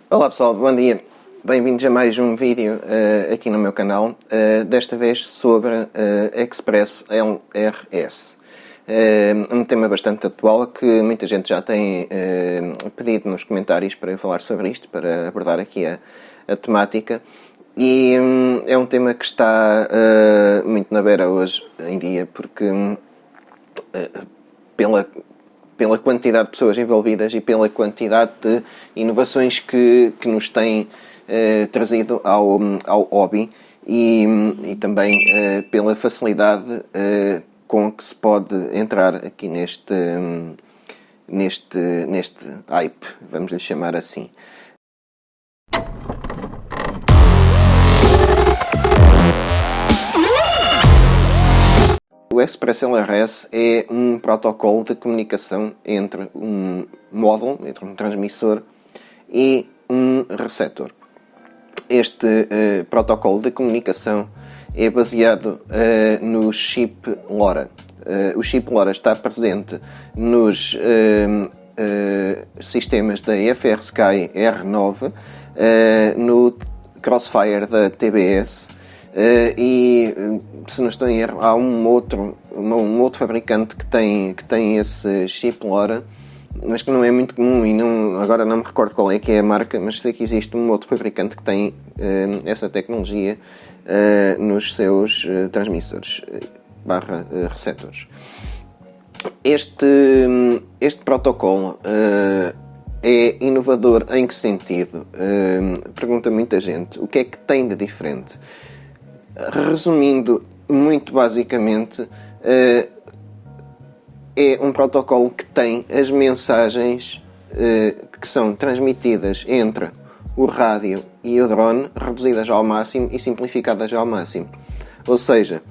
Olá pessoal, bom dia. Bem-vindos a mais um vídeo aqui no meu canal, desta vez sobre Express LRS. Um tema bastante atual que muita gente já tem pedido nos comentários para eu falar sobre isto, para abordar aqui a temática. E é um tema que está muito na beira hoje em dia, porque pela quantidade de pessoas envolvidas e pela quantidade de inovações que nos têm trazido ao hobby e também pela facilidade com que se pode entrar aqui neste hype, vamos lhe chamar assim. O Express LRS é um protocolo de comunicação entre um módulo, entre um transmissor e um receptor. Este protocolo de comunicação é baseado no chip LoRa. O chip LoRa está presente nos sistemas da FrSky R9, no Crossfire da TBS, e se não estou em erro, há um outro fabricante que tem esse chip LoRa, mas que não é muito comum e agora não me recordo qual é que é a marca, mas sei que existe um outro fabricante que tem essa tecnologia nos seus transmissores / receptores. Este protocolo é inovador em que sentido? Pergunta muita gente. O que é que tem de diferente? Resumindo muito basicamente, é um protocolo que tem as mensagens que são transmitidas entre o rádio e o drone reduzidas ao máximo e simplificadas ao máximo. Ou seja,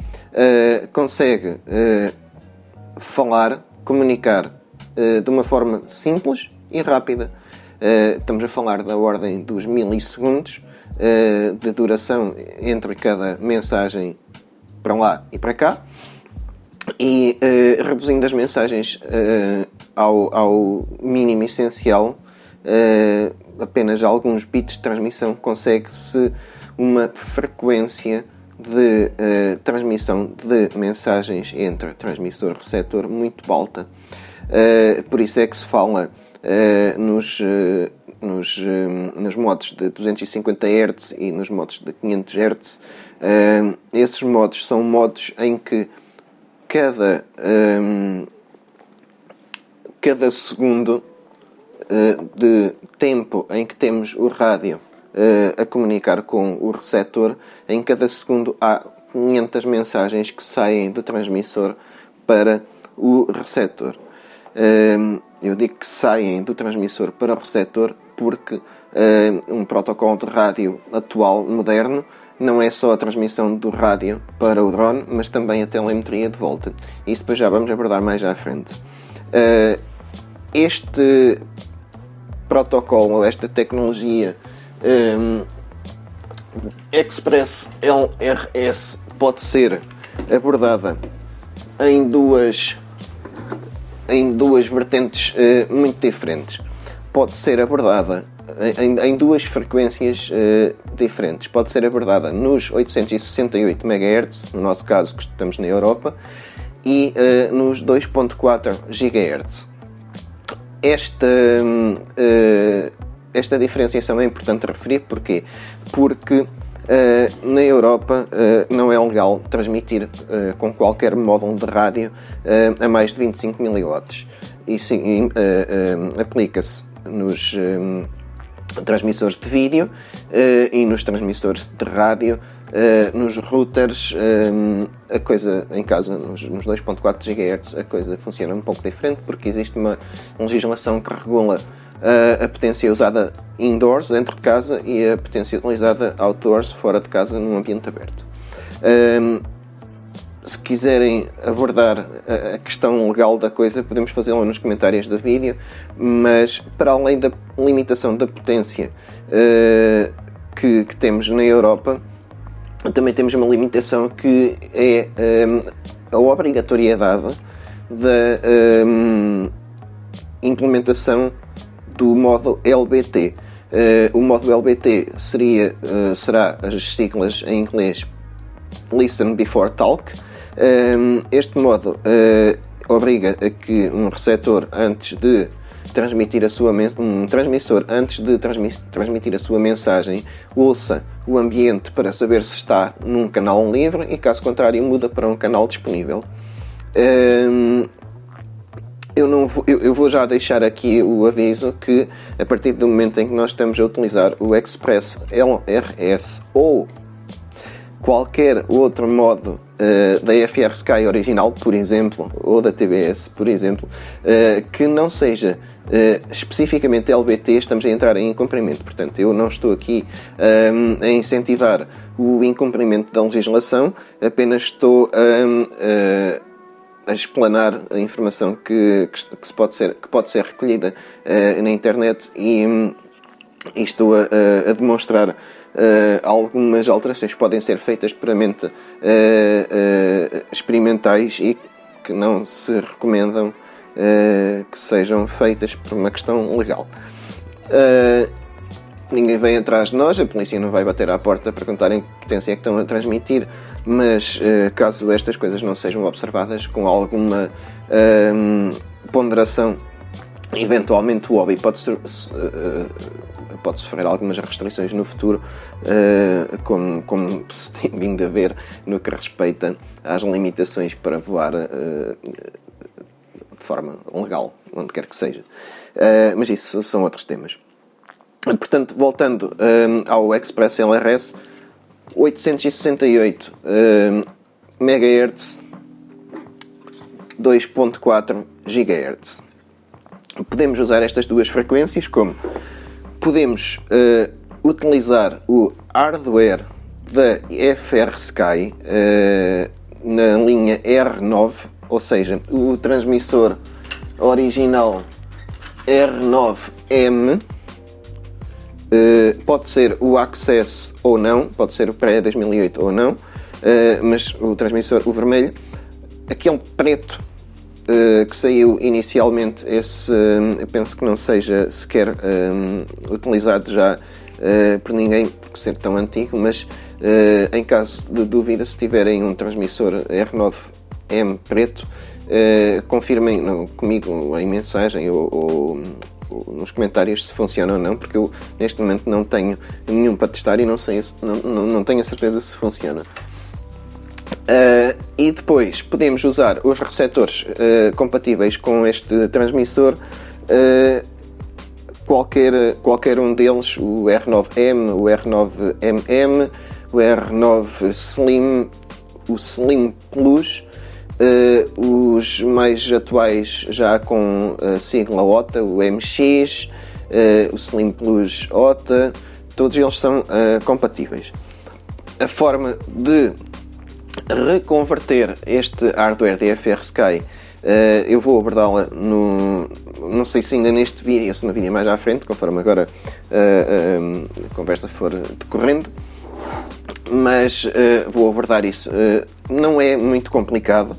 consegue comunicar de uma forma simples e rápida. Estamos a falar da ordem dos milissegundos de duração entre cada mensagem para lá e para cá, e reduzindo as mensagens ao mínimo essencial, apenas alguns bits de transmissão, consegue-se uma frequência de transmissão de mensagens entre transmissor e receptor muito alta. Por isso é que se fala nos modos de 250 Hz e nos modos de 500 Hz. Esses modos são modos em que cada segundo de tempo em que temos o rádio a comunicar com o receptor, em cada segundo há 500 mensagens que saem do transmissor para o receptor. Eu digo que saem do transmissor para o receptor porque um protocolo de rádio atual, moderno, não é só a transmissão do rádio para o drone, mas também a telemetria de volta. Isso depois já vamos abordar mais à frente. Este protocolo, esta tecnologia Express LRS pode ser abordada em duas vertentes muito diferentes. Pode ser abordada em duas frequências diferentes. Pode ser abordada nos 868 MHz, no nosso caso que estamos na Europa, e nos 2.4 GHz. Esta diferenciação é importante referir. Porquê? Porque na Europa não é legal transmitir com qualquer módulo de rádio a mais de 25 mW. E sim, aplica-se nos transmissores de vídeo e nos transmissores de rádio. Nos routers, a coisa em casa, nos 2.4 GHz, a coisa funciona um pouco diferente, porque existe uma legislação que regula a potência usada indoors, dentro de casa, e a potência utilizada outdoors, fora de casa, num ambiente aberto. Se quiserem abordar a questão legal da coisa, podemos fazê-lo nos comentários do vídeo, mas para além da limitação da potência que temos na Europa, também temos uma limitação que é a obrigatoriedade da implementação do modo LBT. O modo LBT será as siglas em inglês Listen Before Talk. Este modo obriga a que um receptor, antes de transmitir um transmissor, antes de transmitir a sua mensagem, ouça o ambiente para saber se está num canal livre e, caso contrário, muda para um canal disponível. Eu vou já deixar aqui o aviso que, a partir do momento em que nós estamos a utilizar o Express LRS ou qualquer outro modo da FR Sky original, por exemplo, ou da TBS, por exemplo, que não seja especificamente LBT, estamos a entrar em incumprimento. Portanto, eu não estou aqui a incentivar o incumprimento da legislação, apenas estou a explanar a informação que pode ser recolhida na internet e estou a demonstrar algumas alterações que podem ser feitas puramente experimentais e que não se recomendam que sejam feitas por uma questão legal. Ninguém vem atrás de nós, a polícia não vai bater à porta a perguntar em que potência é que estão a transmitir, mas caso estas coisas não sejam observadas com alguma ponderação, eventualmente o hobby pode sofrer algumas restrições no futuro, como se tem vindo a ver no que respeita às limitações para voar de forma legal, onde quer que seja. Mas isso são outros temas. Portanto, voltando ao Express LRS, 868 MHz, 2.4 GHz. Podemos usar estas duas frequências, como podemos utilizar o hardware da FR Sky na linha R9, ou seja, o transmissor original R9M, pode ser o Access ou não, pode ser o pré-2008 ou não, mas o transmissor, o vermelho, aquele preto que saiu inicialmente, esse eu penso que não seja sequer utilizado já por ninguém, por ser tão antigo, mas em caso de dúvida, se tiverem um transmissor R9M preto, confirmem comigo em mensagem ou nos comentários se funciona ou não, porque eu neste momento não tenho nenhum para testar e não tenho a certeza se funciona. E depois podemos usar os receptores compatíveis com este transmissor, qualquer um deles, o R9M, o R9MM, o R9 Slim, o Slim Plus, os mais atuais já com a sigla OTA, o MX, o Slim Plus OTA, todos eles são compatíveis. A forma de reconverter este hardware da FR Sky, eu vou abordá-la não sei se ainda neste vídeo ou se no vídeo mais à frente, conforme agora a conversa for decorrendo, mas vou abordar isso. Não é muito complicado,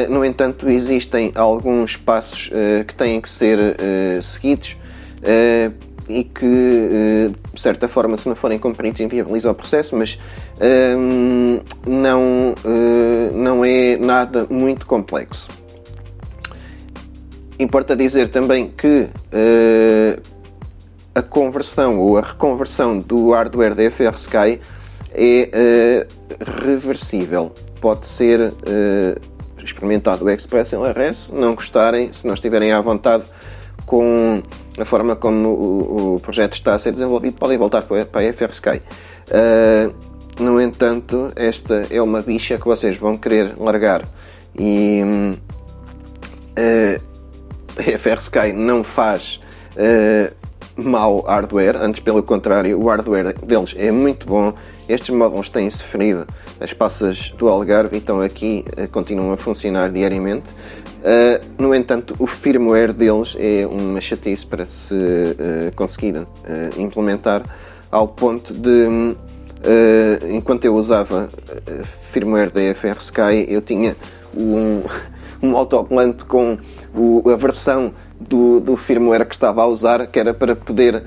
no entanto existem alguns passos que têm que ser seguidos e que, de certa forma, se não forem cumpridos, inviabiliza o processo, mas não é nada muito complexo. Importa dizer também que a conversão ou a reconversão do hardware da FR Sky é reversível. Pode ser experimentado o Express LRS, não gostarem, se não estiverem à vontade com a forma como o projeto está a ser desenvolvido, podem voltar para a FR Sky. No entanto, esta é uma bicha que vocês vão querer largar e a FR Sky não faz mau hardware, antes pelo contrário, o hardware deles é muito bom. Estes módulos têm sofrido as passas do Algarve e estão aqui, continuam a funcionar diariamente. No entanto, o firmware deles é uma chatice para se conseguir implementar, ao ponto de, enquanto eu usava firmware da FR Sky, eu tinha um autocolante com a versão do firmware que estava a usar, que era para poder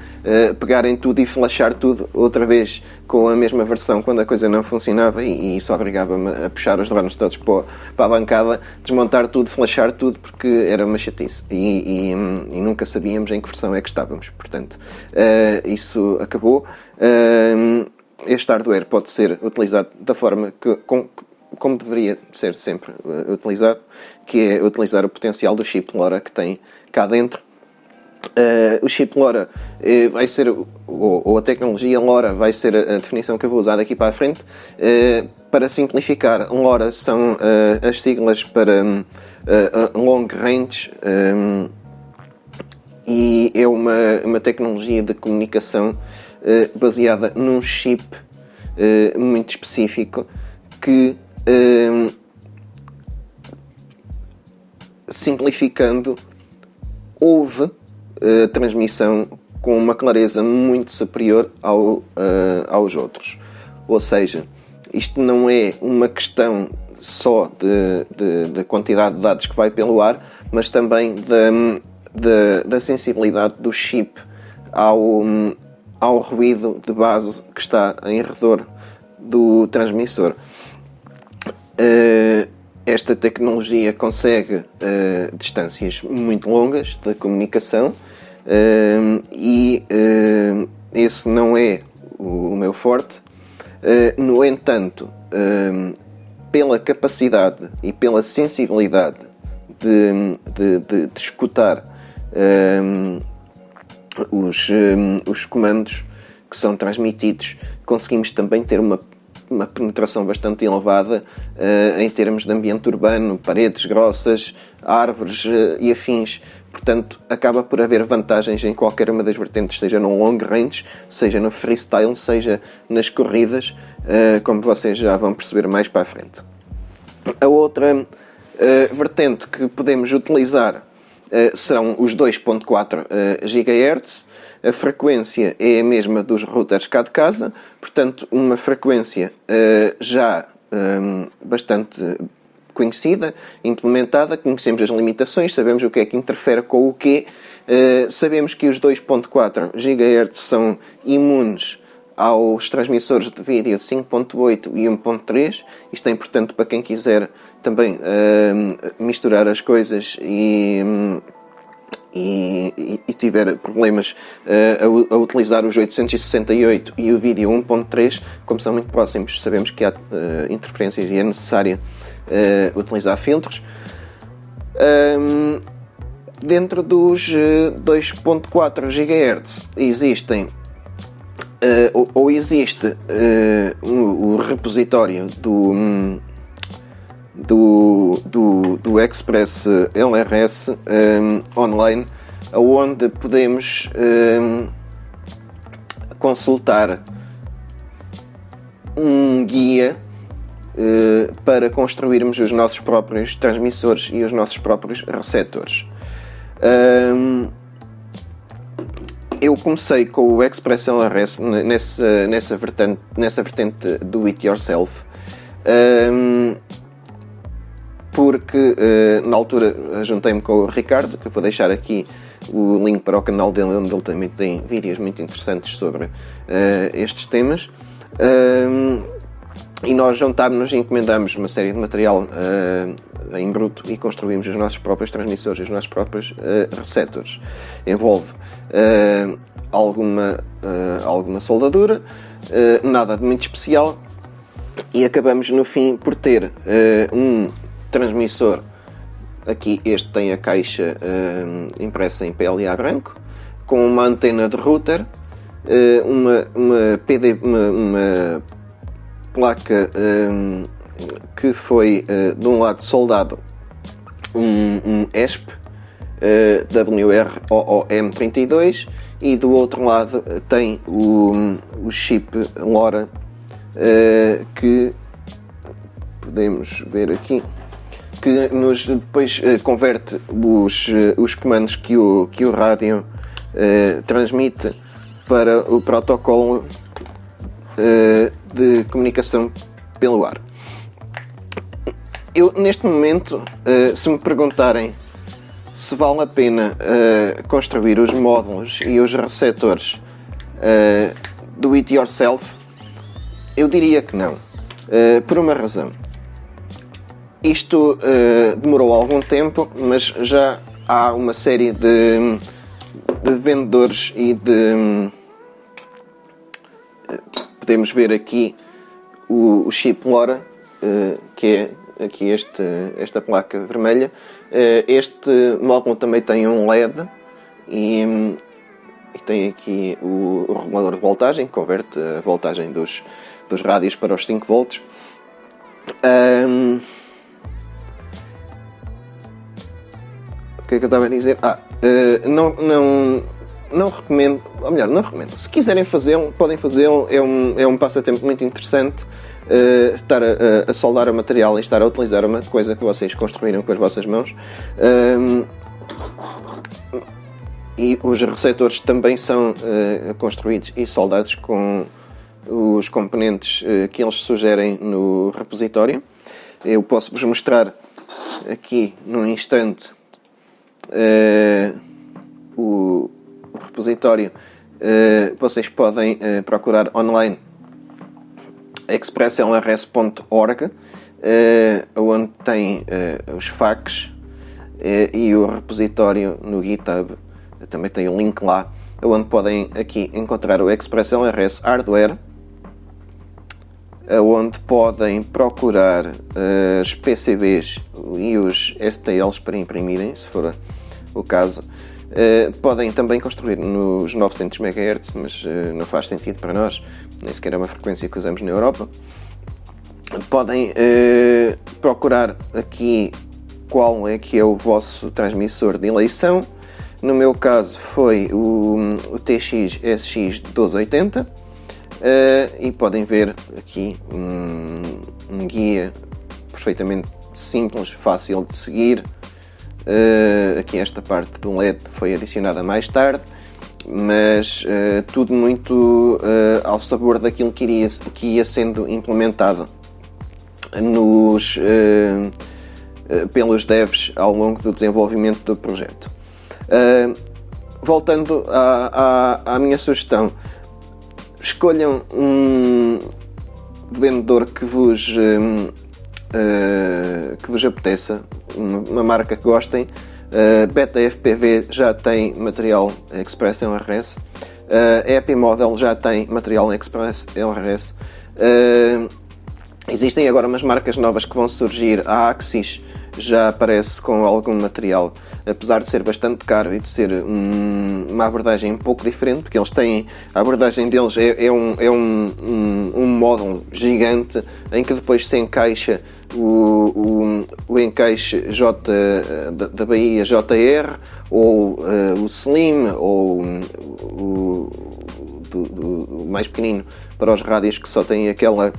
pegar em tudo e flashar tudo outra vez com a mesma versão quando a coisa não funcionava, e isso obrigava-me a puxar os drones todos para a bancada, desmontar tudo, flashar tudo, porque era uma chatice e nunca sabíamos em que versão é que estávamos. Portanto, isso acabou. Este hardware pode ser utilizado da forma como deveria ser sempre utilizado, que é utilizar o potencial do chip LoRa que tem cá dentro. O chip LoRa vai ser, ou a tecnologia LoRa vai ser a definição que eu vou usar daqui para a frente. Para simplificar, LoRa são as siglas para Long Range, e é uma tecnologia de comunicação baseada num chip muito específico que, simplificando, houve a transmissão com uma clareza muito superior aos outros. Ou seja, isto não é uma questão só de quantidade de dados que vai pelo ar, mas também da sensibilidade do chip ao ruído de base que está em redor do transmissor. Esta tecnologia consegue distâncias muito longas de comunicação, e esse não é o meu forte. No entanto, pela capacidade e pela sensibilidade de escutar os comandos que são transmitidos, conseguimos também ter uma penetração bastante elevada em termos de ambiente urbano, paredes grossas, árvores e afins. Portanto, acaba por haver vantagens em qualquer uma das vertentes, seja no long range, seja no freestyle, seja nas corridas, como vocês já vão perceber mais para a frente. A outra vertente que podemos utilizar serão os 2.4 GHz. A frequência é a mesma dos routers cá de casa, portanto uma frequência já bastante conhecida, implementada, conhecemos as limitações, sabemos o que é que interfere com o quê, sabemos que os 2.4 GHz são imunes aos transmissores de vídeo de 5.8 e 1.3. Isto é importante para quem quiser também misturar as coisas e tiver problemas a utilizar os 868 e o vídeo 1.3, como são muito próximos, sabemos que há interferências e é necessário utilizar filtros. Dentro dos 2.4 GHz existem existe o repositório do Express LRS online, onde podemos consultar um guia para construirmos os nossos próprios transmissores e os nossos próprios receptores. Eu comecei com o Express LRS nessa vertente do It Yourself, porque na altura juntei-me com o Ricardo, que eu vou deixar aqui o link para o canal dele, onde ele também tem vídeos muito interessantes sobre estes temas. E nós juntámos-nos e encomendámos uma série de material em bruto e construímos os nossos próprios transmissores, os nossos próprios receptores. Envolve alguma soldadura, nada de muito especial, e acabamos no fim por ter um transmissor. Aqui este tem a caixa impressa em PLA branco, com uma antena de router, uma placa que foi de um lado soldado um ESP WR-OOM32, e do outro lado tem o chip LoRa, que podemos ver aqui, que nos depois converte os comandos que o rádio transmite para o protocolo de comunicação pelo ar. Eu, neste momento, se me perguntarem se vale a pena construir os módulos e os receptores do it yourself, eu diria que não, por uma razão. Isto demorou algum tempo, mas já há uma série de vendedores e de... podemos ver aqui o chip LoRa, que é aqui esta placa vermelha. Este módulo também tem um LED e tem aqui o regulador de voltagem, que converte a voltagem dos rádios para os 5 volts. O que é que eu estava a dizer? Não recomendo, ou melhor, não recomendo. Se quiserem fazê-lo, podem fazê-lo. É um passatempo muito interessante. Estar a soldar o material e estar a utilizar uma coisa que vocês construíram com as vossas mãos. E os receptores também são construídos e soldados com os componentes que eles sugerem no repositório. Eu posso vos mostrar aqui num instante o repositório. Vocês podem procurar online expresslrs.org, onde tem os FAQs e o repositório no GitHub. Também tem o link lá, onde podem aqui encontrar o XpressLRS Hardware, onde podem procurar os PCBs e os STLs para imprimirem, se for o caso. Podem também construir nos 900 MHz, mas não faz sentido para nós, nem sequer é uma frequência que usamos na Europa. Podem procurar aqui qual é que é o vosso transmissor de eleição. No meu caso foi o TX SX 1280 e podem ver aqui um guia perfeitamente simples, fácil de seguir. Aqui esta parte do LED foi adicionada mais tarde, mas tudo muito ao sabor daquilo que ia sendo implementado pelos devs ao longo do desenvolvimento do projeto. Voltando à minha sugestão, escolham um vendedor que vos apeteça, uma marca que gostem. Beta FPV já tem material XpressLRS, Happy Model já tem material XpressLRS. Existem agora umas marcas novas que vão surgir. A Axis já aparece com algum material, apesar de ser bastante caro e de ser uma abordagem um pouco diferente, porque eles têm, a abordagem deles é um módulo gigante em que depois se encaixa o encaixe da Bahia JR, ou o Slim, ou o mais pequenino para os rádios que só têm aquele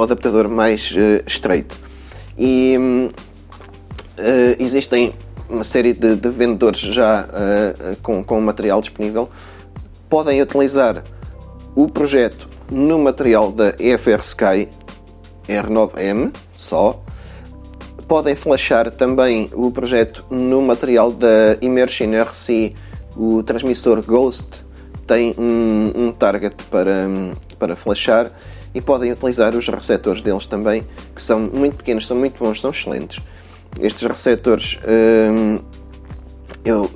adaptador mais estreito. E existem uma série de vendedores já com material disponível. Podem utilizar o projeto no material da EFR Sky R9M só. Podem flashar também o projeto no material da Immersion RC. O transmissor Ghost tem um target para flashar. E podem utilizar os receptores deles também, que são muito pequenos, são muito bons, são excelentes. Estes receptores eu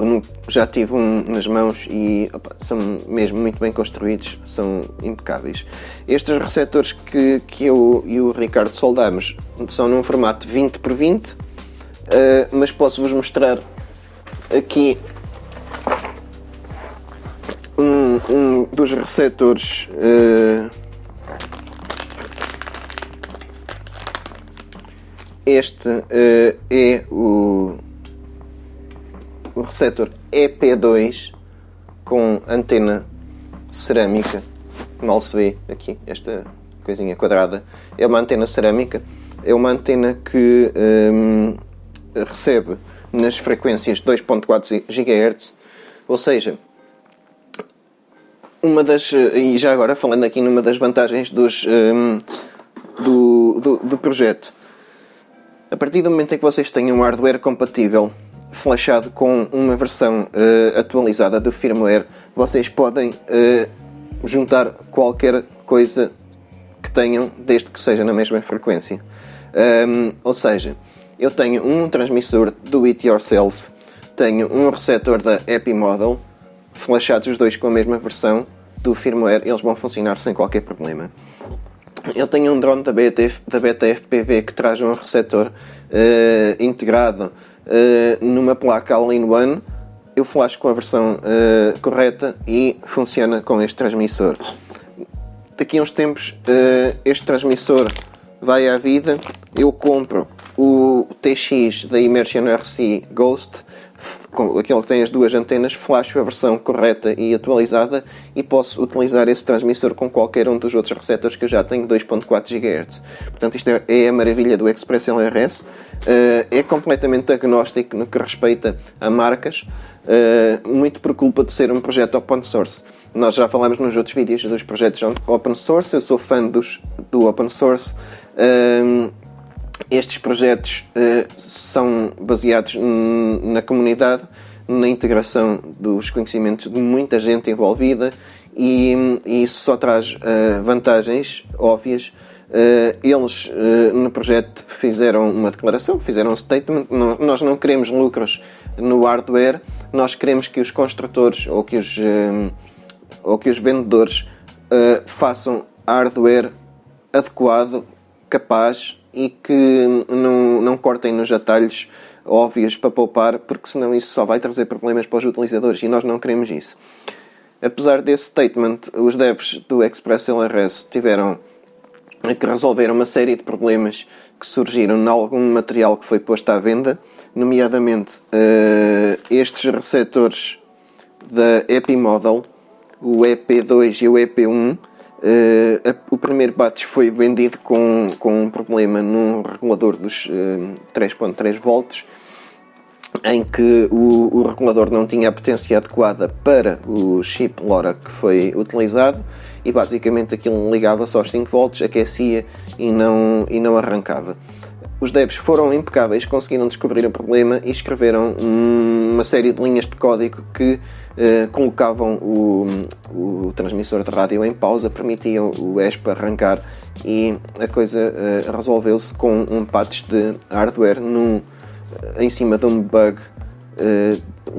já tive nas mãos e são mesmo muito bem construídos, são impecáveis. Estes receptores que eu e o Ricardo soldamos são num formato 20x20, mas posso-vos mostrar aqui um dos receptores. Este é o receptor EP2 com antena cerâmica. Mal se vê aqui, esta coisinha quadrada. É uma antena cerâmica. É uma antena que recebe nas frequências 2.4 GHz. Ou seja, e já agora falando aqui numa das vantagens do projeto, partir do momento em que vocês tenham um hardware compatível flashado com uma versão atualizada do firmware, vocês podem juntar qualquer coisa que tenham, desde que seja na mesma frequência. Ou seja, eu tenho um transmissor do It Yourself, tenho um receptor da Happy Model, flashados os dois com a mesma versão do firmware, eles vão funcionar sem qualquer problema. Eu tenho um drone da Beta FPV que traz um receptor integrado numa placa All-in-One. Eu flasho com a versão correta e funciona com este transmissor. Daqui a uns tempos este transmissor vai à vida. Eu compro o TX da Immersion RC Ghost, aquele que tem as duas antenas, flasho a versão correta e atualizada e posso utilizar esse transmissor com qualquer um dos outros receptores que eu já tenho, 2.4 GHz. Portanto, isto é a maravilha do Express LRS. É completamente agnóstico no que respeita a marcas, muito por culpa de ser um projeto open source. Nós já falámos nos outros vídeos dos projetos open source, eu sou fã do open source. Estes projetos são baseados na comunidade, na integração dos conhecimentos de muita gente envolvida e isso só traz vantagens óbvias. Eles no projeto fizeram uma declaração, fizeram um statement. Nós não queremos lucros no hardware, nós queremos que os construtores ou que os vendedores façam hardware adequado, capaz e que não cortem nos atalhos óbvios para poupar, porque senão isso só vai trazer problemas para os utilizadores e nós não queremos isso. Apesar desse statement, os devs do Express LRS tiveram que resolver uma série de problemas que surgiram em algum material que foi posto à venda, nomeadamente estes receptores da Happy Model, o EP2 e o EP1. O primeiro batch foi vendido com um problema no regulador dos 3.3 volts, em que o regulador não tinha a potência adequada para o chip LoRa que foi utilizado e basicamente aquilo ligava-se aos 5 volts, aquecia e não arrancava. Os devs foram impecáveis, conseguiram descobrir o problema e escreveram uma série de linhas de código que colocavam o transmissor de rádio em pausa, permitiam o ESP arrancar e a coisa resolveu-se com um patch de hardware em cima de um bug,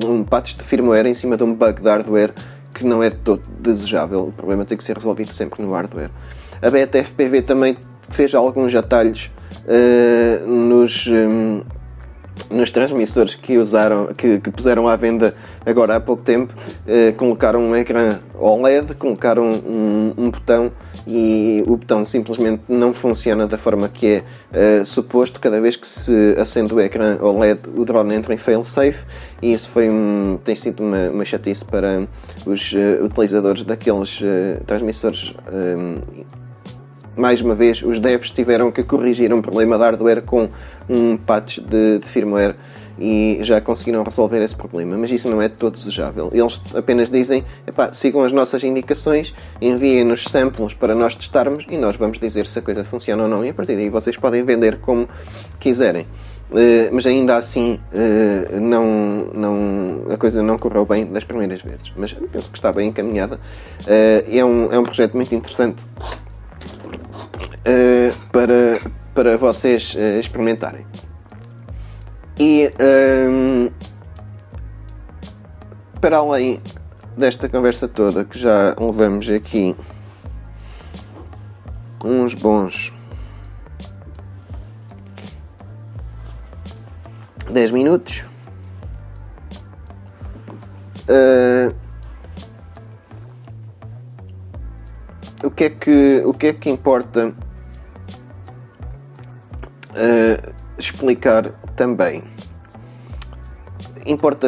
um patch de firmware em cima de um bug de hardware que não é de todo desejável. O problema tem que ser resolvido sempre no hardware. A Beta FPV também fez alguns atalhos nos transmissores que puseram à venda agora há pouco tempo. Colocaram um ecrã OLED, colocaram um botão e o botão simplesmente não funciona da forma que é suposto. Cada vez que se acende o ecrã OLED, o drone entra em fail-safe e isso tem sido uma chatice para os utilizadores daqueles transmissores. Mais uma vez, os devs tiveram que corrigir um problema de hardware com um patch de firmware e já conseguiram resolver esse problema, mas isso não é de todo desejável. Eles apenas dizem, sigam as nossas indicações, enviem-nos samples para nós testarmos e nós vamos dizer se a coisa funciona ou não e a partir daí vocês podem vender como quiserem. Mas ainda assim a coisa não correu bem das primeiras vezes, mas penso que está bem encaminhada. É um projeto muito interessante para vocês experimentarem. E para além desta conversa toda, que já levamos aqui uns bons 10 minutos, o que é que importa explicar também? Importa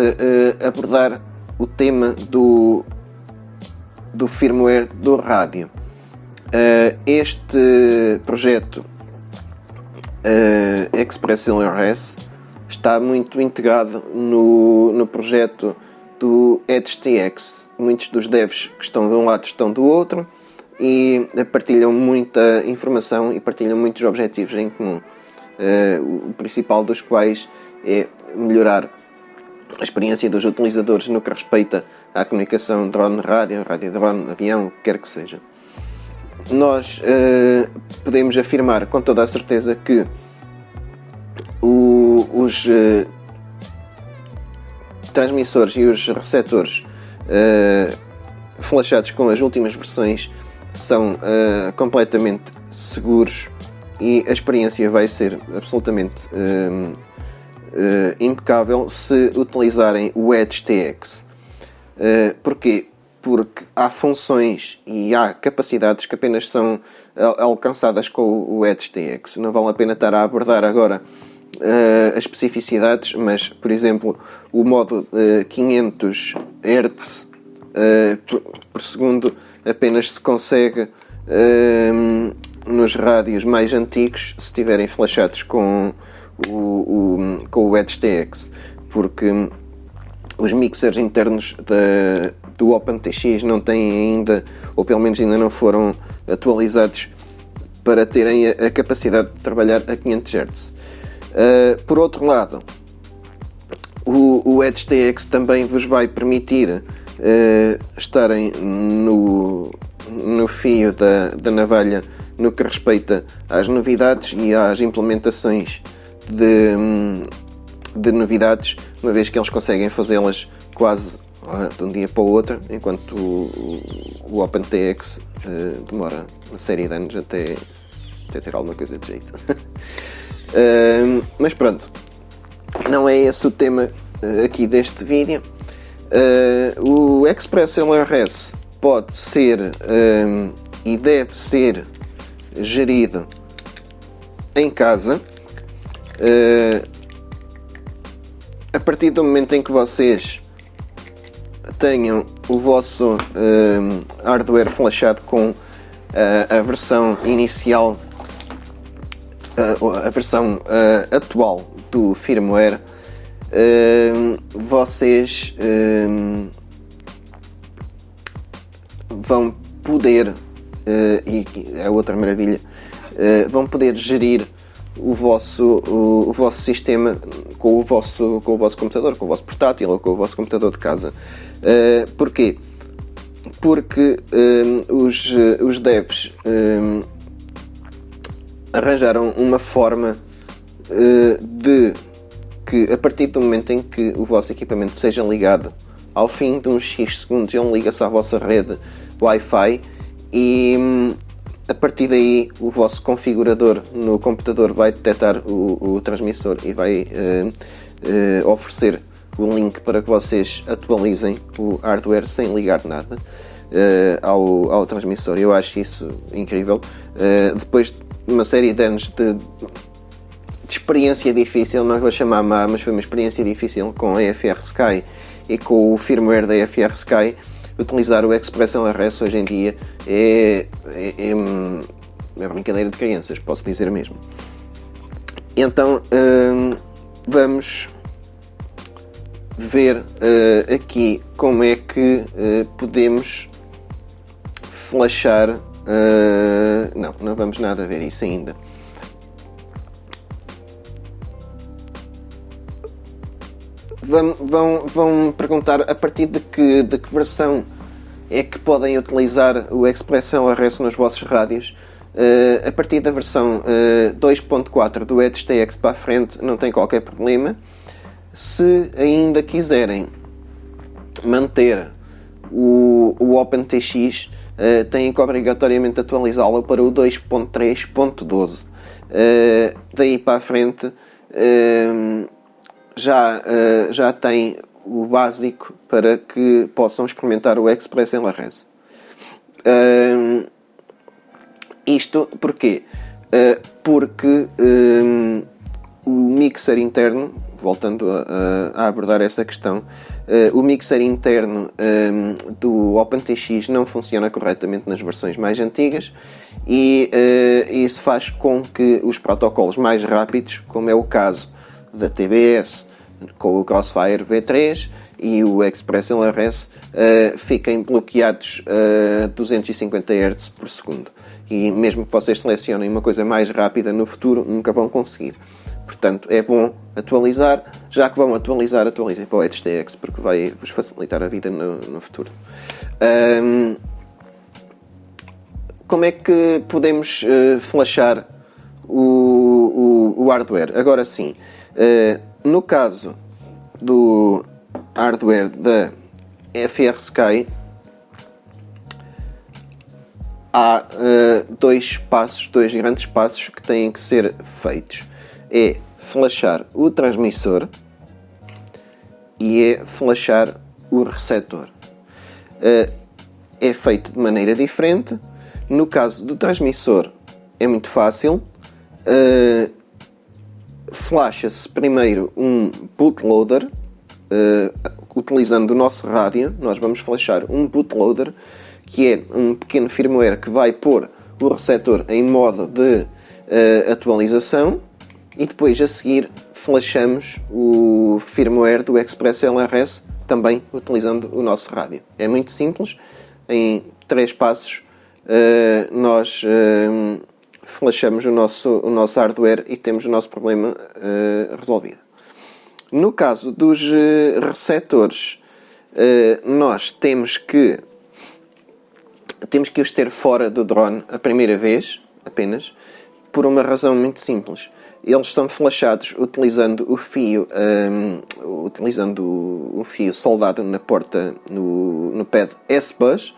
abordar o tema do firmware do rádio. Este projeto Express LRS está muito integrado no projeto do EdgeTX. Muitos dos devs que estão de um lado estão do outro e partilham muita informação e partilham muitos objetivos em comum. o principal dos quais é melhorar a experiência dos utilizadores no que respeita à comunicação drone-rádio, rádio-drone, avião, o que quer que seja. Nós podemos afirmar com toda a certeza que os transmissores e os receptores flashados com as últimas versões são completamente seguros e a experiência vai ser absolutamente impecável se utilizarem o Edge TX. Porquê? Porque há funções e há capacidades que apenas são alcançadas com o Edge TX. Não vale a pena estar a abordar agora as especificidades, mas, por exemplo, o modo 500 Hz por segundo apenas se consegue nos rádios mais antigos se estiverem flashados com o Edge TX, porque os mixers internos do OpenTX não têm ainda, ou pelo menos ainda não foram atualizados para terem a capacidade de trabalhar a 500 Hz. Por outro lado, o Edge TX também vos vai permitir estarem no fio da navalha no que respeita às novidades e às implementações de novidades, uma vez que eles conseguem fazê-las quase de um dia para o outro, enquanto o OpenTX demora uma série de anos até ter alguma coisa de jeito. Mas pronto, não é esse o tema aqui deste vídeo. O Express LRS pode ser e deve ser gerido em casa. A partir do momento em que vocês tenham o vosso hardware flashado com a versão inicial, a versão atual do firmware, vocês vão poder, e é outra maravilha, vão poder gerir o vosso sistema com o vosso computador, com o vosso portátil ou com o vosso computador de casa. Porquê? Porque os devs arranjaram uma forma de que, a partir do momento em que o vosso equipamento seja ligado, ao fim de uns X segundos ele liga-se à vossa rede Wi-Fi e a partir daí o vosso configurador no computador vai detectar o transmissor e vai oferecer o link para que vocês atualizem o hardware sem ligar nada ao transmissor. Eu acho isso incrível. Depois de uma série de anos de experiência difícil, não vou chamar má, mas foi uma experiência difícil com a FrSky e com o firmware da FrSky, utilizar o Express LRS hoje em dia é brincadeira de crianças, posso dizer mesmo. Então vamos ver aqui como é que podemos flashar. Não vamos nada ver isso ainda. Vão perguntar a partir de que versão é que podem utilizar o Express LRS nos vossos rádios. A partir da versão 2.4 do Edge TX para a frente não tem qualquer problema. Se ainda quiserem manter o OpenTX, têm que obrigatoriamente atualizá-lo para o 2.3.12. Daí para a frente já tem o básico para que possam experimentar o Express LRS. Isto porquê? Porque o mixer interno, voltando a abordar essa questão, o mixer interno do OpenTX não funciona corretamente nas versões mais antigas e isso faz com que os protocolos mais rápidos, como é o caso da TBS, com o Crossfire V3 e o Express LRS fiquem bloqueados a 250 Hz por segundo. E mesmo que vocês selecionem uma coisa mais rápida no futuro, nunca vão conseguir. Portanto, é bom atualizar. Já que vão atualizar, atualizem para o HDX, porque vai vos facilitar a vida no futuro. Como é que podemos flashar o hardware? Agora sim, no caso do hardware da FrSky, há dois grandes passos que têm que ser feitos. É flashar o transmissor e é flashar o receptor. É feito de maneira diferente. No caso do transmissor é muito fácil. Flasha-se primeiro um bootloader. Utilizando o nosso rádio, nós vamos flashar um bootloader, que é um pequeno firmware que vai pôr o receptor em modo de atualização, e depois a seguir flashamos o firmware do Express LRS, também utilizando o nosso rádio. É muito simples, em 3 passos nós flashamos o nosso hardware e temos o nosso problema resolvido. No caso dos receptores, nós temos que os ter fora do drone a primeira vez, apenas, por uma razão muito simples. Eles são flashados utilizando o fio soldado na porta, no pad S-Bus,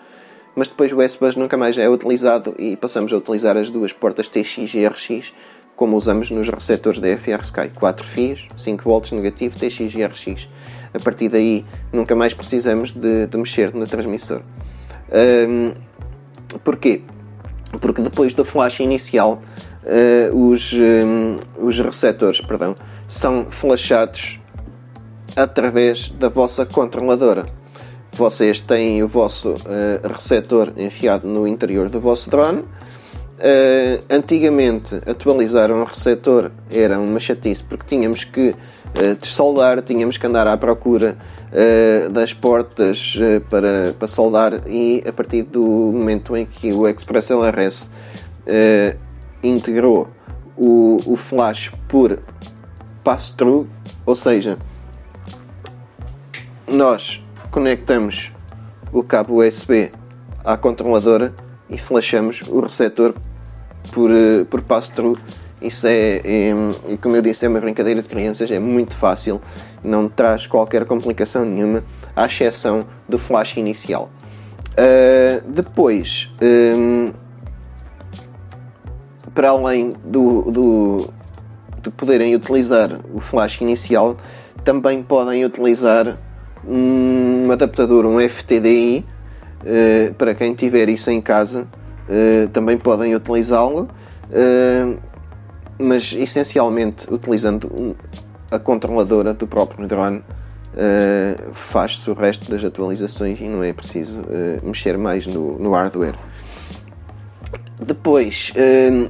mas depois o S-Bus nunca mais é utilizado e passamos a utilizar as duas portas TX e RX, como usamos nos receptores da FrSky. 4 fios, 5 volts negativo, TX e RX. A partir daí nunca mais precisamos de mexer no transmissor. Porquê? Porque depois do flash inicial, os receptores, são flashados através da vossa controladora. Vocês têm o vosso receptor enfiado no interior do vosso drone. Antigamente atualizar um receptor era uma chatice, porque tínhamos que dessoldar, tínhamos que andar à procura das portas para soldar, e a partir do momento em que o Express LRS integrou o flash por pass-through, ou seja, nós conectamos o cabo USB à controladora e flashamos o receptor por pass-through. Isso e como eu disse, é uma brincadeira de crianças, é muito fácil, não traz qualquer complicação nenhuma, à exceção do flash inicial. Depois, para além de poderem utilizar o flash inicial, também podem utilizar um adaptador, um FTDI, para quem tiver isso em casa, também podem utilizá-lo, mas essencialmente utilizando a controladora do próprio drone faz-se o resto das atualizações e não é preciso mexer mais no hardware. Depois,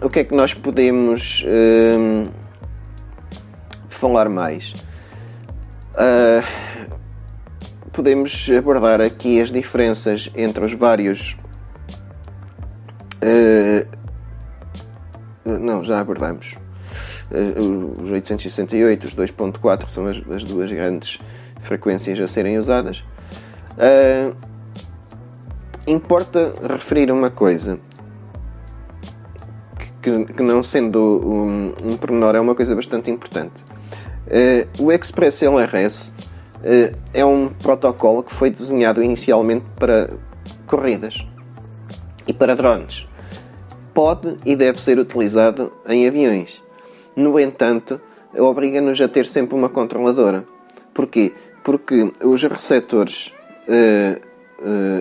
o que é que nós podemos falar mais? Podemos abordar aqui as diferenças entre os vários... não, já abordamos. Os 868, os 2.4 são as duas grandes frequências a serem usadas. Importa referir uma coisa que não sendo um pormenor, é uma coisa bastante importante. O Express LRS é um protocolo que foi desenhado inicialmente para corridas e para drones. Pode e deve ser utilizado em aviões. No entanto, obriga-nos a ter sempre uma controladora. Porquê? Porque os receptores,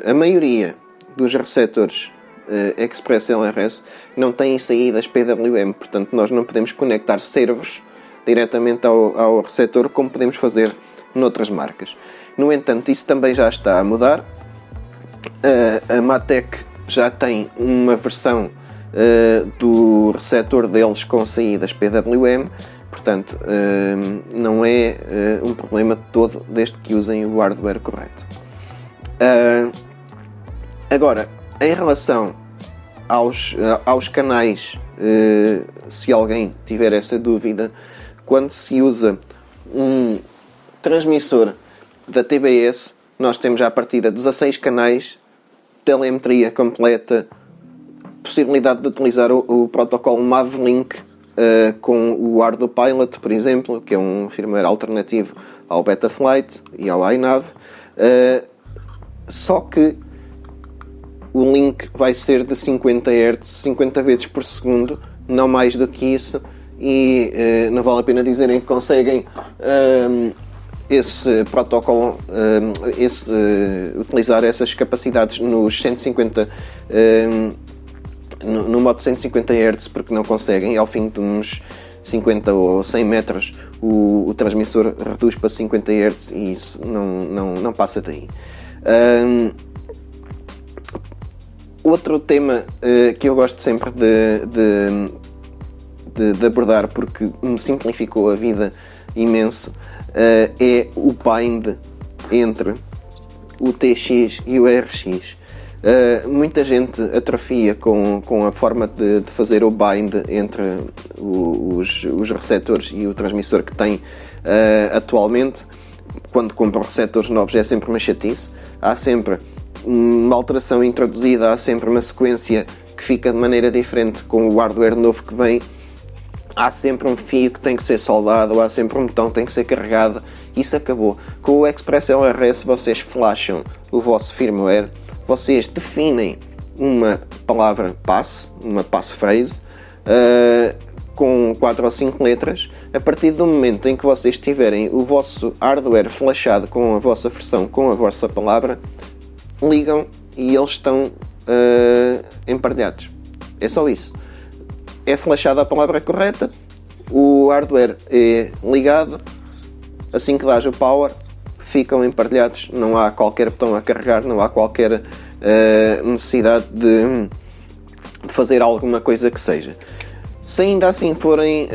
a maioria dos receptores Express LRS não têm saídas PWM, portanto nós não podemos conectar servos diretamente ao receptor como podemos fazer noutras marcas. No entanto, isso também já está a mudar. A Matek já tem uma versão do receptor deles com saídas PWM, portanto portanto não é um problema todo desde que usem o hardware correto. Agora, em relação aos canais, se alguém tiver essa dúvida, quando se usa um transmissor da TBS, nós temos à partida 16 canais, telemetria completa, possibilidade de utilizar o protocolo Mavlink com o ArduPilot, por exemplo, que é um firmware alternativo ao Betaflight e ao iNav, só que o link vai ser de 50 Hz, 50 vezes por segundo, não mais do que isso, e não vale a pena dizerem que conseguem esse protocolo, utilizar essas capacidades nos 150, no modo 150 Hz, porque não conseguem. Ao fim de uns 50 ou 100 metros o transmissor reduz para 50 Hz e isso não passa daí. Outro tema que eu gosto sempre de abordar, porque me simplificou a vida imenso, é o bind entre o TX e o RX. Muita gente atrofia com a forma de fazer o bind entre os receptores e o transmissor que tem atualmente. Quando compram receptores novos é sempre uma chatice, há sempre uma alteração introduzida, há sempre uma sequência que fica de maneira diferente com o hardware novo que vem, há sempre um fio que tem que ser soldado, há sempre um botão que tem que ser carregado. Isso acabou. Com o Express LRS vocês flasham o vosso firmware, vocês definem uma palavra passe, uma passphrase, com 4 ou 5 letras. A partir do momento em que vocês tiverem o vosso hardware flashado com a vossa versão, com a vossa palavra, ligam e eles estão emparelhados. É só isso. É flashada a palavra correta, o hardware é ligado, assim que dás o power, ficam emparelhados, não há qualquer botão a carregar, não há qualquer necessidade de fazer alguma coisa que seja. Se ainda assim forem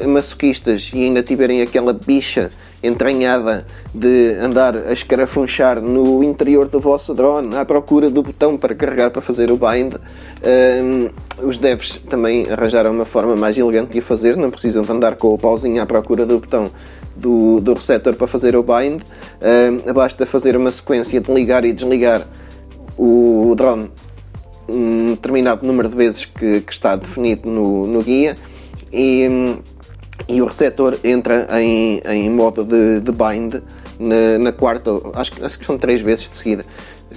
masoquistas e ainda tiverem aquela bicha entranhada de andar a escarafunchar no interior do vosso drone à procura do botão para carregar para fazer o bind, os devs também arranjaram uma forma mais elegante de o fazer, não precisam de andar com o pauzinho à procura do botão do receptor para fazer o bind, basta fazer uma sequência de ligar e desligar o drone um determinado número de vezes que está definido no guia e o receptor entra em modo de bind na quarta, acho que são 3 vezes de seguida,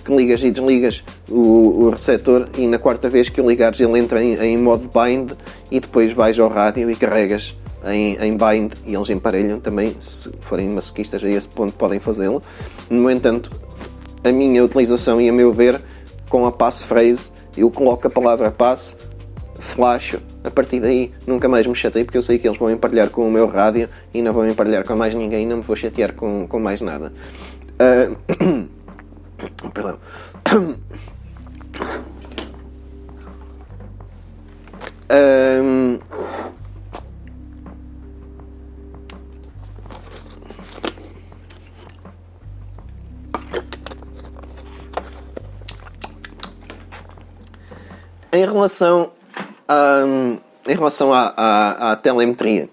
que ligas e desligas o receptor, e na quarta vez que o ligares ele entra em modo bind e depois vais ao rádio e carregas em bind e eles emparelham também. Se forem masoquistas a esse ponto podem fazê-lo. No entanto, a minha utilização e a meu ver, com a passphrase, eu coloco a palavra passe, flasho, a partir daí nunca mais me chatei, porque eu sei que eles vão emparelhar com o meu rádio e não vão emparelhar com mais ninguém, não me vou chatear com mais nada. Perdão. Em relação à telemetria,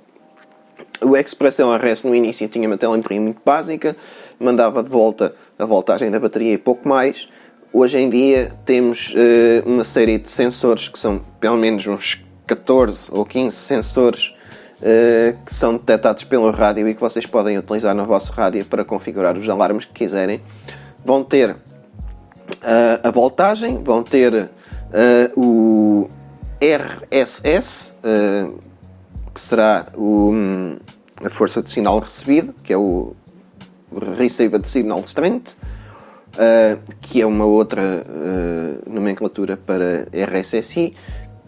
o Express LRS no início tinha uma telemetria muito básica, mandava de volta a voltagem da bateria e pouco mais. Hoje em dia temos uma série de sensores, que são pelo menos uns 14 ou 15 sensores que são detectados pelo rádio e que vocês podem utilizar no vosso rádio para configurar os alarmes que quiserem. Vão ter a voltagem, vão ter o RSS, que será a força de sinal recebido, que é o Received Signal Strength, que é uma outra nomenclatura para RSSI.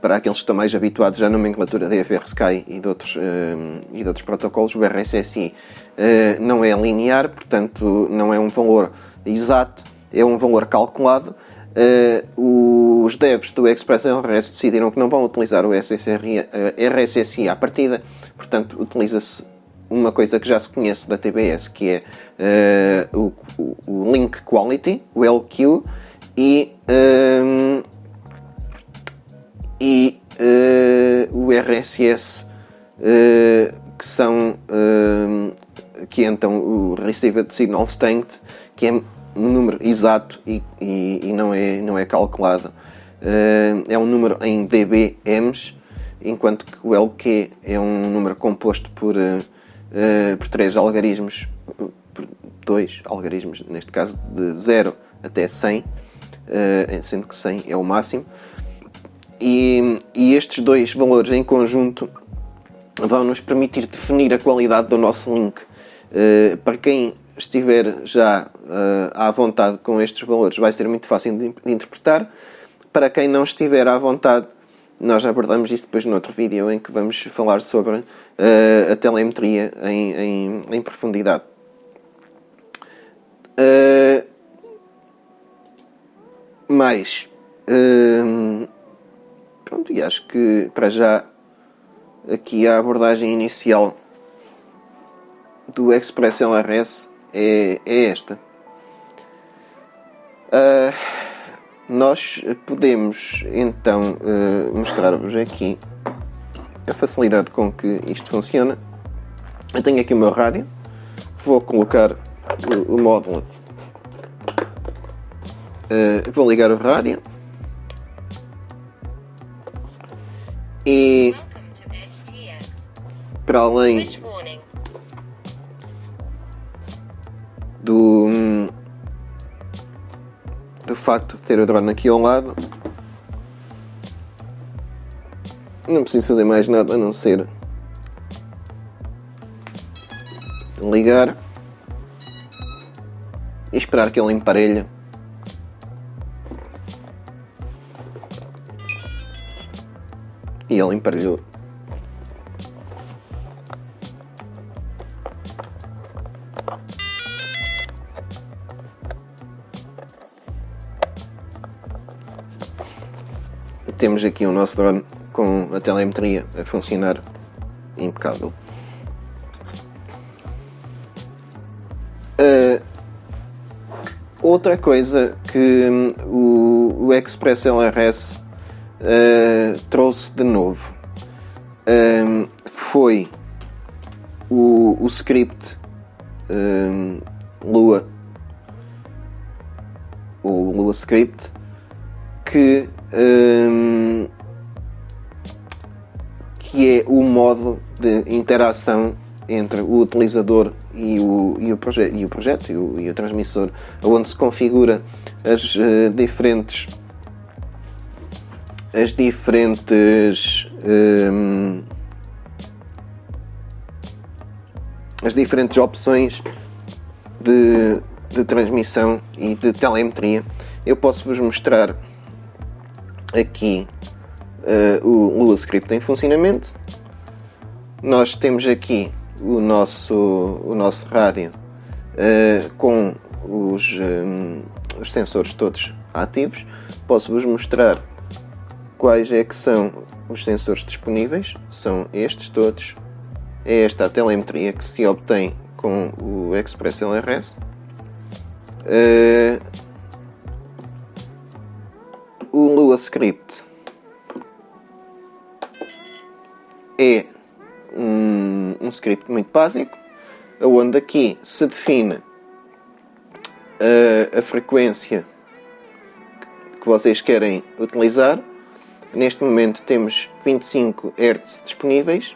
Para aqueles que estão mais habituados à nomenclatura da FrSky e de outros protocolos, o RSSI não é linear, portanto não é um valor exato, é um valor calculado. os devs do ExpressLRS decidiram que não vão utilizar o RSSI à partida, portanto utiliza-se uma coisa que já se conhece da TBS, que é o Link Quality, o LQ, e o RSS, que é então o Received Signal Strength, que é um número exato e não é calculado. É um número em dBms, enquanto que o LQ é um número composto por 3 algarismos, por 2 algarismos, neste caso de 0 até 100, sendo que 100 é o máximo. E estes dois valores em conjunto vão nos permitir definir a qualidade do nosso link. Para quem estiver já à vontade com estes valores, vai ser muito fácil de interpretar. Para quem não estiver à vontade, nós abordamos isso depois noutro vídeo em que vamos falar sobre a telemetria em profundidade. Pronto, e acho que para já aqui a abordagem inicial do ExpressLRS é esta. Nós podemos então mostrar-vos aqui a facilidade com que isto funciona. Eu tenho aqui o meu rádio, vou colocar o módulo, vou ligar o rádio e, para além do facto de ter o drone aqui ao lado, não preciso fazer mais nada a não ser ligar e esperar que ele emparelhe. E ele emparelhou. Temos aqui o nosso drone com a telemetria a funcionar impecável. Outra coisa que o ExpressLRS trouxe de novo foi o script Lua, o Lua Script, que é o modo de interação entre o utilizador e o projeto e o transmissor, onde se configura as diferentes opções de transmissão e de telemetria. Eu posso vos mostrar aqui o Lua Script em funcionamento. Nós temos aqui o nosso rádio com os sensores todos ativos. Posso vos mostrar quais é que são os sensores disponíveis. São estes todos. É esta a telemetria que se obtém com o ExpressLRS. O Lua Script é um script muito básico, onde aqui se define a frequência que vocês querem utilizar. Neste momento temos 25 Hz disponíveis.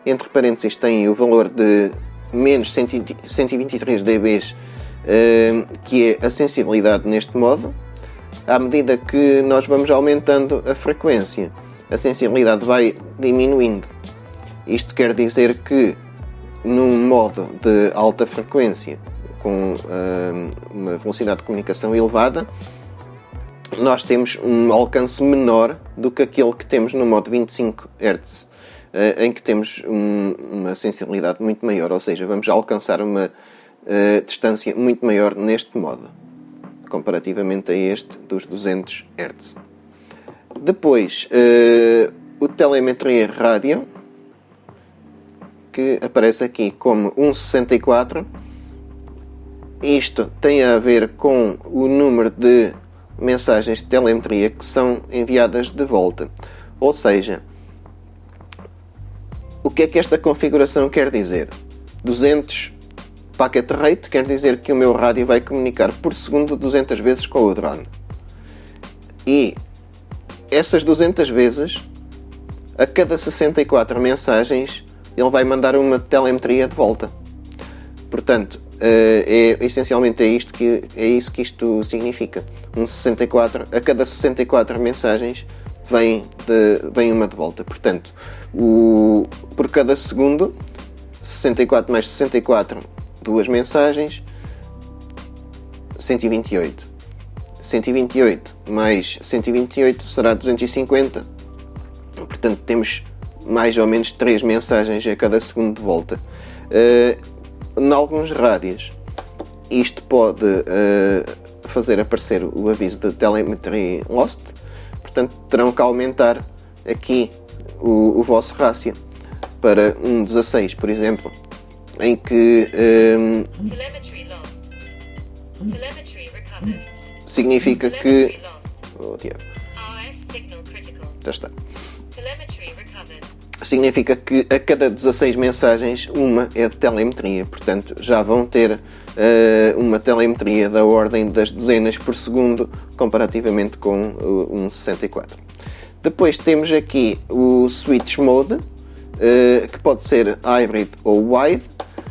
Entre parênteses tem o valor de menos 123 dB, que é a sensibilidade neste modo. À medida que nós vamos aumentando a frequência, a sensibilidade vai diminuindo. Isto quer dizer que num modo de alta frequência, com uma velocidade de comunicação elevada, nós temos um alcance menor do que aquele que temos no modo 25 Hz, em que temos uma sensibilidade muito maior, ou seja, vamos alcançar uma distância muito maior neste modo. comparativamente a este dos 200 Hz. Depois, o telemetria rádio, que aparece aqui como 164. Isto tem a ver com o número de mensagens de telemetria que são enviadas de volta. Ou seja, o que é que esta configuração quer dizer? 200 packet rate quer dizer que o meu rádio vai comunicar por segundo 200 vezes com o drone. E essas 200 vezes, a cada 64 mensagens, ele vai mandar uma telemetria de volta. Portanto, essencialmente é isso que isto significa. A cada 64 mensagens vem uma de volta. Portanto, por cada segundo, 64 mais 64, duas mensagens, 128. 128 mais 128 será 250. Portanto, temos mais ou menos 3 mensagens a cada segundo de volta. Em alguns rádios, isto pode fazer aparecer o aviso de telemetry lost. Portanto, terão que aumentar aqui o vosso rácio para um 16, por exemplo, em que Telemetry lost. Telemetry recovered. significa que... RF signal critical. Já está. Telemetry recovered. Significa que a cada 16 mensagens uma é de telemetria, portanto já vão ter uma telemetria da ordem das dezenas por segundo comparativamente com um 64. Depois temos aqui o switch mode, que pode ser hybrid ou wide.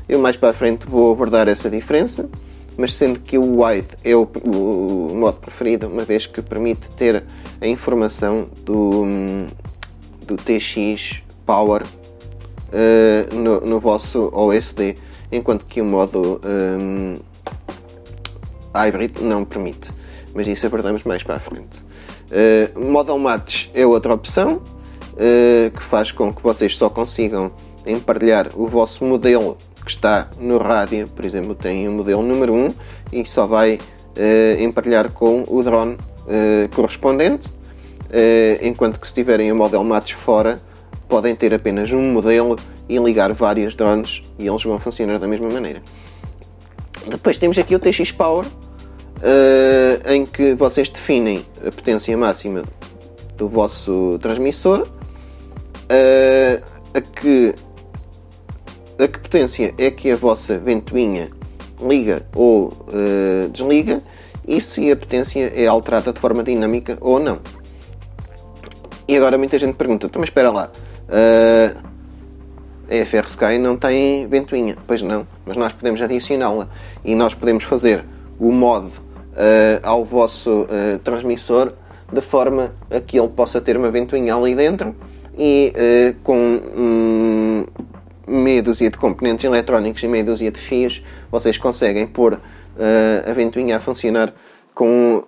Eu mais para a frente vou abordar essa diferença, mas sendo que o wide é o modo preferido, uma vez que permite ter a informação do TX Power no vosso OSD, enquanto que o modo Hybrid não permite, mas isso abordamos mais para a frente. Model Match é outra opção, que faz com que vocês só consigam emparelhar o vosso modelo que está no rádio. Por exemplo, tem o modelo número 1 e só vai emparelhar com o drone correspondente, enquanto que se tiverem o Model Match fora, podem ter apenas um modelo e ligar vários drones e eles vão funcionar da mesma maneira. Depois temos aqui o TX Power, em que vocês definem a potência máxima do vosso transmissor, a que potência é que a vossa ventoinha liga ou desliga, e se a potência é alterada de forma dinâmica ou não. E agora muita gente pergunta, mas espera lá, a FR Sky não tem ventoinha. Pois não, mas nós podemos adicioná-la e nós podemos fazer o mod ao vosso transmissor de forma a que ele possa ter uma ventoinha ali dentro e com meia dúzia de componentes eletrónicos e meia dúzia de fios, vocês conseguem pôr a ventoinha a funcionar com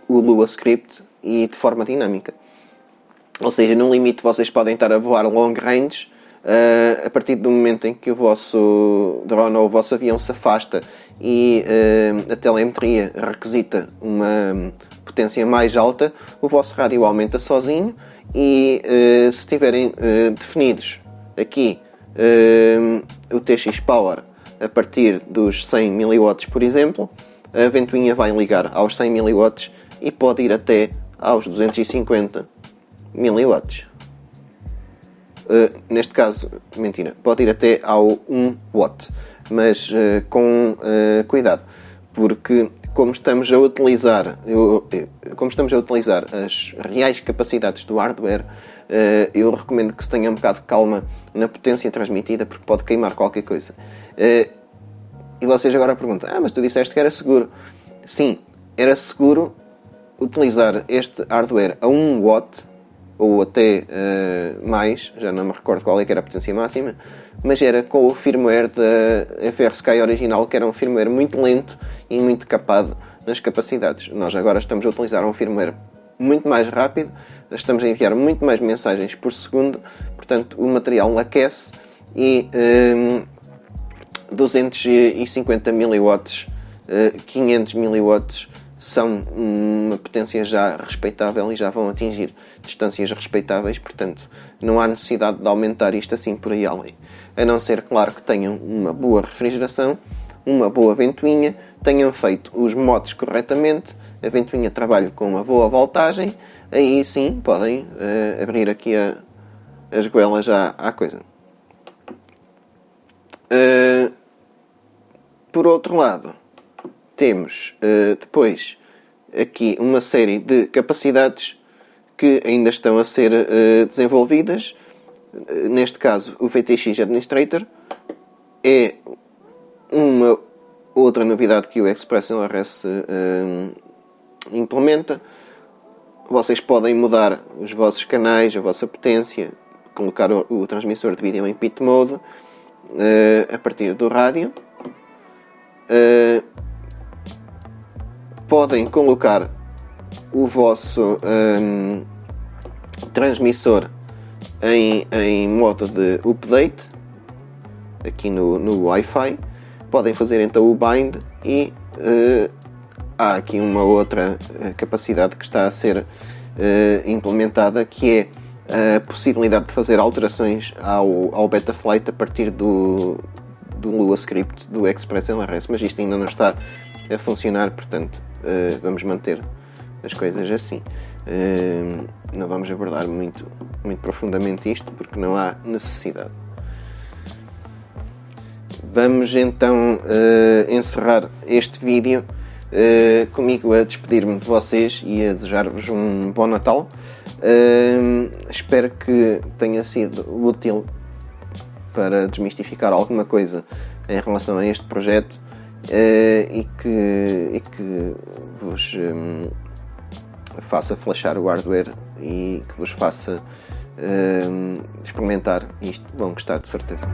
o Lua Script e de forma dinâmica. Ou seja, no limite vocês podem estar a voar long range, a partir do momento em que o vosso drone ou o vosso avião se afasta e a telemetria requisita uma potência mais alta, o vosso rádio aumenta sozinho e se tiverem definidos aqui o TX Power a partir dos 100 mW, por exemplo, a ventoinha vai ligar aos 100 mW e pode ir até aos 250 mW. Neste caso, mentira, pode ir até ao 1 watt, mas com cuidado, porque como estamos a utilizar as reais capacidades do hardware, eu recomendo que se tenha um bocado de calma na potência transmitida, porque pode queimar qualquer coisa. E vocês agora perguntam, mas tu disseste que era seguro. Sim, era seguro utilizar este hardware a 1 watt, ou até mais, já não me recordo qual é que era a potência máxima, mas era com o firmware da FR Sky original, que era um firmware muito lento e muito capado nas capacidades. Nós agora estamos a utilizar um firmware muito mais rápido, estamos a enviar muito mais mensagens por segundo, portanto o material aquece e 250 mW 500 mW são uma potência já respeitável e já vão atingir distâncias respeitáveis, portanto não há necessidade de aumentar isto assim por aí além. A não ser, claro, que tenham uma boa refrigeração, uma boa ventoinha, tenham feito os mods corretamente, a ventoinha trabalha com uma boa voltagem, aí sim podem abrir aqui as goelas à coisa. Por outro lado, temos depois aqui uma série de capacidades que ainda estão a ser desenvolvidas. Neste caso, o VTX Administrator é uma outra novidade que o ExpressLRS implementa. Vocês podem mudar os vossos canais, a vossa potência, colocar o transmissor de vídeo em pit mode a partir do rádio. Podem colocar o vosso transmissor em modo de update aqui no Wi-Fi. Podem fazer então o bind e há aqui uma outra capacidade que está a ser implementada, que é a possibilidade de fazer alterações ao Betaflight a partir do Lua Script do ExpressLRS, mas isto ainda não está a funcionar, portanto vamos manter as coisas assim. Não vamos abordar muito profundamente isto porque não há necessidade. Vamos então encerrar este vídeo comigo a despedir-me de vocês e a desejar-vos um bom Natal. Espero que tenha sido útil para desmistificar alguma coisa em relação a este projeto e que vos faça flashar o hardware e que vos faça experimentar isto. Vão gostar de certeza.